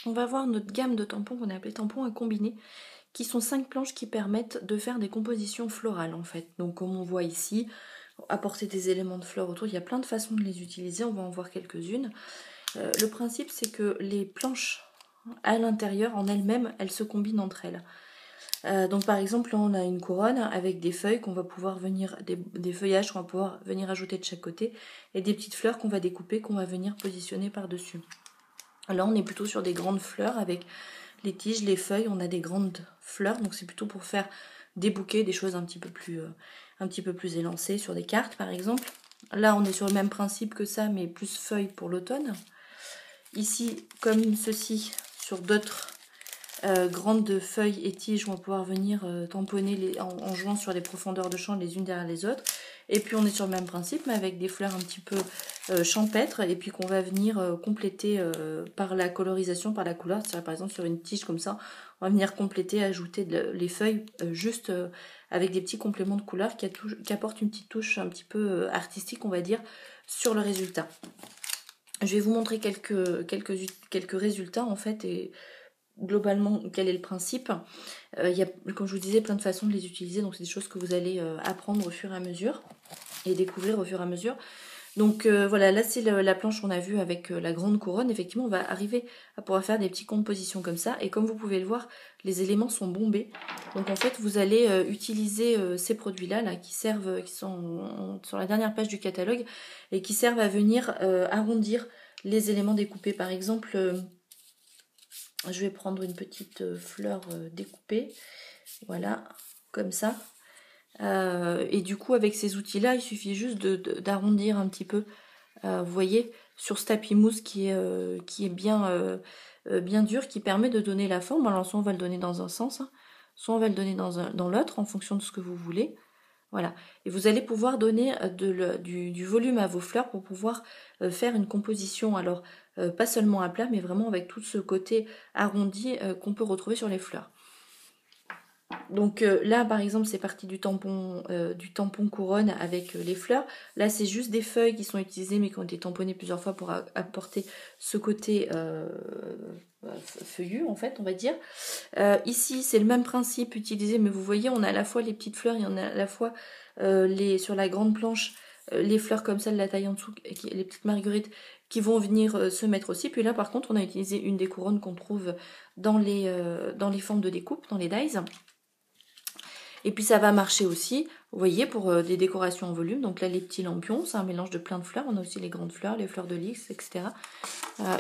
on va voir notre gamme de tampons qu'on a appelé tampons à combiner, qui sont 5 planches qui permettent de faire des compositions florales en fait. Donc comme on voit ici, apporter des éléments de fleurs autour, il y a plein de façons de les utiliser, on va en voir quelques-unes. Le principe c'est que les planches à l'intérieur, en elles-mêmes, elles se combinent entre elles. Donc par exemple, là on a une couronne avec des feuilles qu'on va pouvoir venir, des feuillages qu'on va pouvoir venir ajouter de chaque côté, et des petites fleurs qu'on va découper, qu'on va venir positionner par-dessus. Là on est plutôt sur des grandes fleurs avec les tiges, les feuilles, on a des grandes fleurs, donc c'est plutôt pour faire des bouquets, des choses un petit peu plus élancées sur des cartes par exemple. Là on est sur le même principe que ça, mais plus feuilles pour l'automne. Ici, comme ceci, sur d'autres grandes feuilles et tiges, on va pouvoir venir tamponner en jouant sur les profondeurs de champ les unes derrière les autres. Et puis on est sur le même principe, mais avec des fleurs un petit peu champêtres, et puis qu'on va venir compléter par la colorisation, par la couleur. Par exemple sur une tige comme ça, on va venir compléter, ajouter les feuilles juste avec des petits compléments de couleur qui apportent une petite touche un petit peu artistique, on va dire, sur le résultat. Je vais vous montrer quelques résultats en fait, et globalement quel est le principe. Il y a, comme je vous disais, plein de façons de les utiliser, donc c'est des choses que vous allez apprendre au fur et à mesure et découvrir au fur et à mesure. Donc voilà, là c'est la planche qu'on a vue avec la grande couronne. Effectivement, on va arriver à pouvoir faire des petites compositions comme ça, et comme vous pouvez le voir, les éléments sont bombés. Donc en fait, vous allez utiliser ces produits-là qui sont sur la dernière page du catalogue, et qui servent à venir arrondir les éléments découpés. Par exemple, je vais prendre une petite fleur découpée, voilà, comme ça. Et du coup, avec ces outils-là, il suffit juste d'arrondir un petit peu. Vous voyez, sur ce tapis mousse qui est bien dur, qui permet de donner la forme. Alors, soit on va le donner dans un sens, hein, soit on va le donner dans l'autre, en fonction de ce que vous voulez. Voilà. Et vous allez pouvoir donner du volume à vos fleurs pour pouvoir faire une composition. Alors, pas seulement à plat, mais vraiment avec tout ce côté arrondi qu'on peut retrouver sur les fleurs. Donc là, par exemple, c'est parti du tampon couronne avec les fleurs. Là, c'est juste des feuilles qui sont utilisées, mais qui ont été tamponnées plusieurs fois pour apporter ce côté feuillu, en fait, on va dire. Ici, c'est le même principe utilisé, mais vous voyez, on a à la fois les petites fleurs, il y en a à la fois sur la grande planche, les fleurs comme ça de la taille en dessous, les petites marguerites qui vont venir se mettre aussi. Puis là, par contre, on a utilisé une des couronnes qu'on trouve dans les formes de découpe, dans les dies. Et puis ça va marcher aussi, vous voyez, pour des décorations en volume. Donc là, les petits lampions, c'est un mélange de plein de fleurs. On a aussi les grandes fleurs, les fleurs de lys, etc.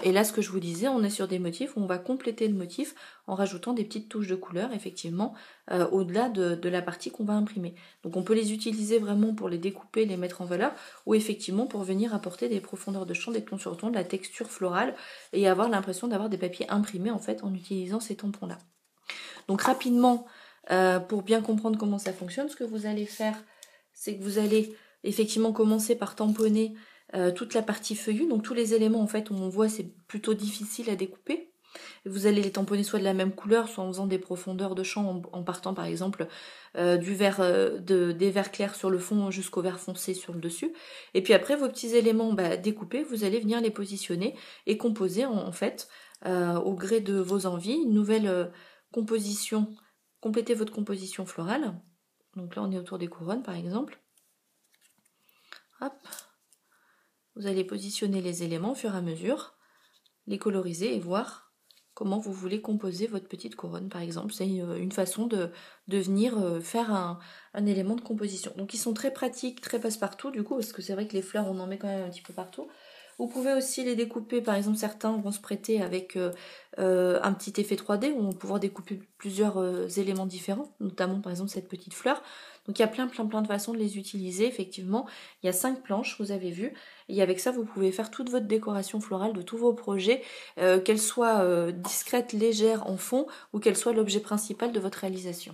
Et là, ce que je vous disais, on est sur des motifs où on va compléter le motif en rajoutant des petites touches de couleur, effectivement, au-delà de la partie qu'on va imprimer. Donc on peut les utiliser vraiment pour les découper, les mettre en valeur, ou effectivement pour venir apporter des profondeurs de champ, des tons sur tons, de la texture florale, et avoir l'impression d'avoir des papiers imprimés, en fait, en utilisant ces tampons-là. Donc rapidement, pour bien comprendre comment ça fonctionne, ce que vous allez faire, c'est que vous allez effectivement commencer par tamponner toute la partie feuillue, donc tous les éléments en fait où on voit c'est plutôt difficile à découper. Vous allez les tamponner soit de la même couleur, soit en faisant des profondeurs de champ, en partant par exemple des verts clairs sur le fond jusqu'au vert foncé sur le dessus. Et puis après vos petits éléments découpés, vous allez venir les positionner et composer en fait au gré de vos envies une nouvelle composition. Complétez votre composition florale. Donc là, on est autour des couronnes, par exemple. Hop. Vous allez positionner les éléments au fur et à mesure, les coloriser et voir comment vous voulez composer votre petite couronne, par exemple. C'est une façon de venir faire un élément de composition. Donc, ils sont très pratiques, très passe-partout, du coup, parce que c'est vrai que les fleurs, on en met quand même un petit peu partout. Vous pouvez aussi les découper, par exemple certains vont se prêter avec un petit effet 3D où on va pouvoir découper plusieurs éléments différents, notamment par exemple cette petite fleur. Donc il y a plein de façons de les utiliser, effectivement. Il y a 5 planches, vous avez vu, et avec ça vous pouvez faire toute votre décoration florale de tous vos projets, qu'elle soit discrète, légère en fond, ou qu'elle soit l'objet principal de votre réalisation.